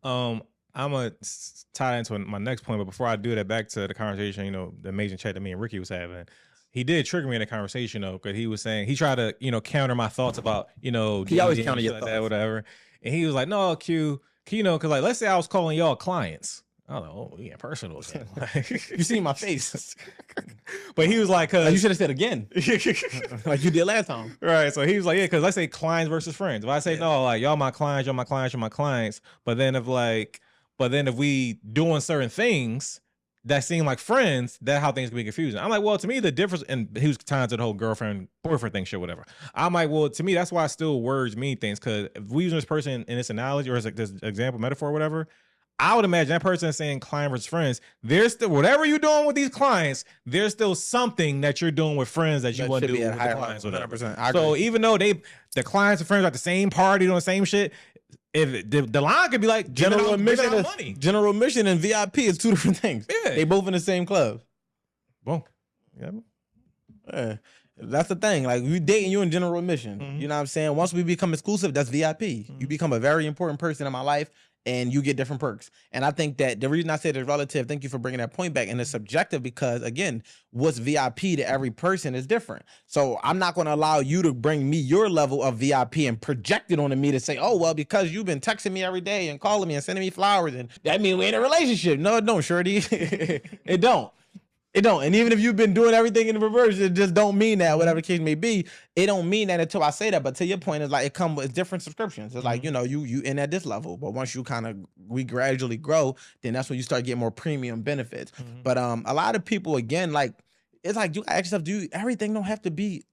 I'm gonna tie into my next point, but before I do that, back to the conversation, the amazing chat that me and Ricky was having. He did trigger me in the conversation though, because he was saying he tried to, counter my thoughts about, he always counter your like thoughts, that, whatever. And he was like, "No, Q, because like let's say I was calling y'all clients." I don't know, yeah, personal. You see my face, but he was like, you should have said again, like you did last time, right? So he was like, yeah, because let's say clients versus friends. If I say no, like y'all my clients, you're my clients, but then if we doing certain things that seem like friends, that's how things can be confusing. I'm like, well, to me, the difference, and he was tying to the whole girlfriend, boyfriend thing, shit, whatever. I'm like, well, to me, that's why still words mean things, because if we use this person in this analogy or as like this example, metaphor, whatever, I would imagine that person saying client versus friends, there's still, whatever you're doing with these clients, there's still something that you're doing with friends that you want to do with the clients. 100%. So even though the clients and friends are at the same party doing the same shit, if the line could be like general admission and VIP is two different things. Yeah. They both in the same club. Boom. Yeah. That's the thing. Like, we dating you in general admission. Mm-hmm. You know what I'm saying? Once we become exclusive, that's VIP. Mm-hmm. You become a very important person in my life, and you get different perks. And I think that the reason I said it's relative, thank you for bringing that point back, and it's subjective because, again, what's VIP to every person is different. So I'm not going to allow you to bring me your level of VIP and project it onto me to say, oh, well, because you've been texting me every day and calling me and sending me flowers, and that means we're in a relationship. No, it don't, shorty. It don't. It don't. And even if you've been doing everything in the reverse, it just don't mean that, whatever the case may be. It don't mean that until I say that. But to your point, is like it comes with different subscriptions. It's like, you in at this level. But once we gradually grow, then that's when you start getting more premium benefits. Mm-hmm. But a lot of people, again, like, it's like, you ask yourself, everything don't have to be.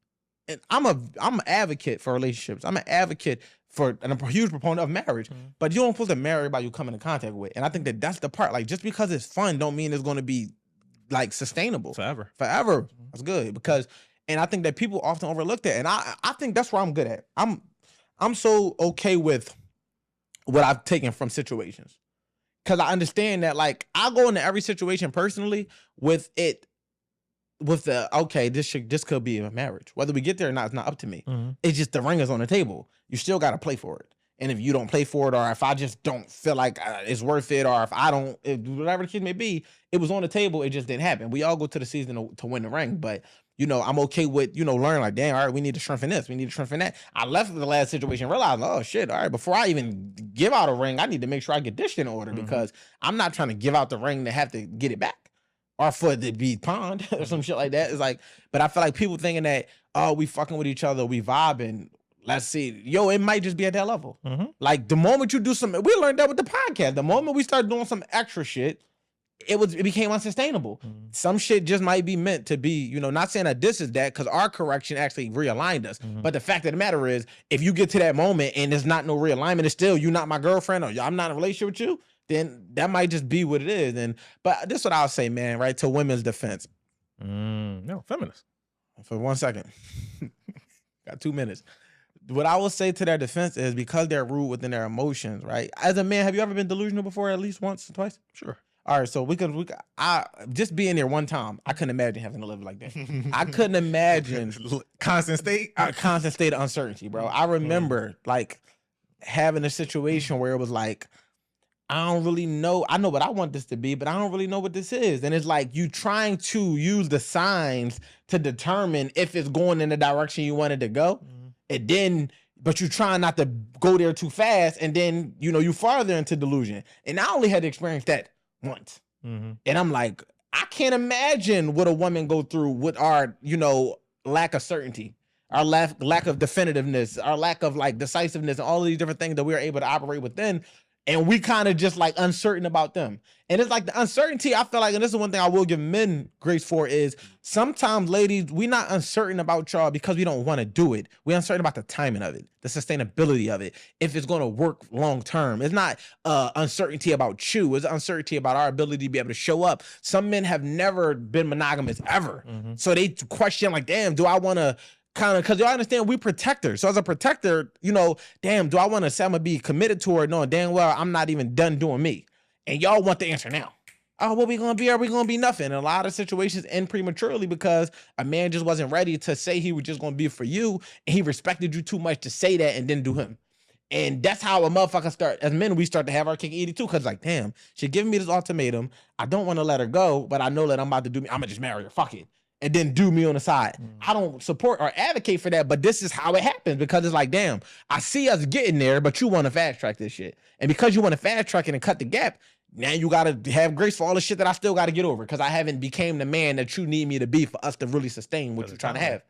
And I'm an advocate for relationships. I'm an advocate and I'm a huge proponent of marriage. Mm-hmm. But you don't supposed to marry everybody you come into contact with. And I think that that's the part. Like, just because it's fun don't mean it's going to be like sustainable forever. That's good, because, and I think that people often overlook that, and I think that's where I'm good at. I'm so okay with what I've taken from situations, because I understand that, like, I go into every situation personally with the okay, this could be a marriage. Whether we get there or not, it's not up to me. Mm-hmm. It's just the ring is on the table. You still got to play for it. And if you don't play for it, or if I just don't feel like it's worth it, or whatever the case may be, it was on the table, it just didn't happen. We all go to the season to win the ring, but, I'm okay with, learning like, damn, all right, we need to strengthen this, we need to strengthen that. I left the last situation, realized, oh shit, all right, before I even give out a ring, I need to make sure I get this shit in order, because I'm not trying to give out the ring to have to get it back, or for it to be pawned, or some shit like that. It's like, but I feel like people thinking that, oh, we fucking with each other, we vibing. Let's see. It might just be at that level. Mm-hmm. Like, the moment you do we learned that with the podcast. The moment we start doing some extra shit, it became unsustainable. Mm-hmm. Some shit just might be meant to be, not saying that this is that, because our correction actually realigned us. Mm-hmm. But the fact of the matter is, if you get to that moment and there's not no realignment, it's still, you're not my girlfriend, or I'm not in a relationship with you, then that might just be what it is. But this is what I'll say, man, right, to women's defense. No, feminists. For 1 second. Got 2 minutes. What I will say to their defense is, because they're rude within their emotions, right? As a man, have you ever been delusional before, at least once or twice? Sure. All right, so I just being there one time, I couldn't imagine having to live like that. I couldn't imagine constant state of uncertainty, bro. I remember like having a situation where it was like, I don't really know. I know what I want this to be, but I don't really know what this is. And it's like you trying to use the signs to determine if it's going in the direction you wanted to go. And then, but you trying not to go there too fast, and then, you farther into delusion. And I only had to experience that once. Mm-hmm. And I'm like, I can't imagine what a woman go through with our, lack of certainty, our lack of definitiveness, our lack of like decisiveness, and all of these different things that we are able to operate within. And we kind of just like uncertain about them. And it's like the uncertainty, I feel like, and this is one thing I will give men grace for, is sometimes, ladies, we not uncertain about y'all because we don't want to do it. We're uncertain about the timing of it, the sustainability of it, if it's going to work long term. It's not uncertainty about you. It's uncertainty about our ability to be able to show up. Some men have never been monogamous ever. Mm-hmm. So they question like, damn, do I want to kind of, because y'all understand we protectors. So as a protector, damn, do I want to say I'm going to be committed to her knowing damn well I'm not even done doing me? And y'all want the answer now. Oh, what we going to be? Are we going to be nothing? And a lot of situations end prematurely because a man just wasn't ready to say he was just going to be for you, and he respected you too much to say that and didn't do him. And that's how a motherfucker start, as men, we start to have our cake and eat it too. Cause like, damn, she giving me this ultimatum. I don't want to let her go, but I know that I'm about to do me. I'm gonna just marry her. Fuck it. And then do me on the side. I don't support or advocate for that, but this is how it happens because it's like, damn, I see us getting there, but you want to fast track this shit. And because you want to fast track it and cut the gap, now you gotta have grace for all the shit that I still gotta get over because I haven't became the man that you need me to be for us to really sustain what you're trying to have.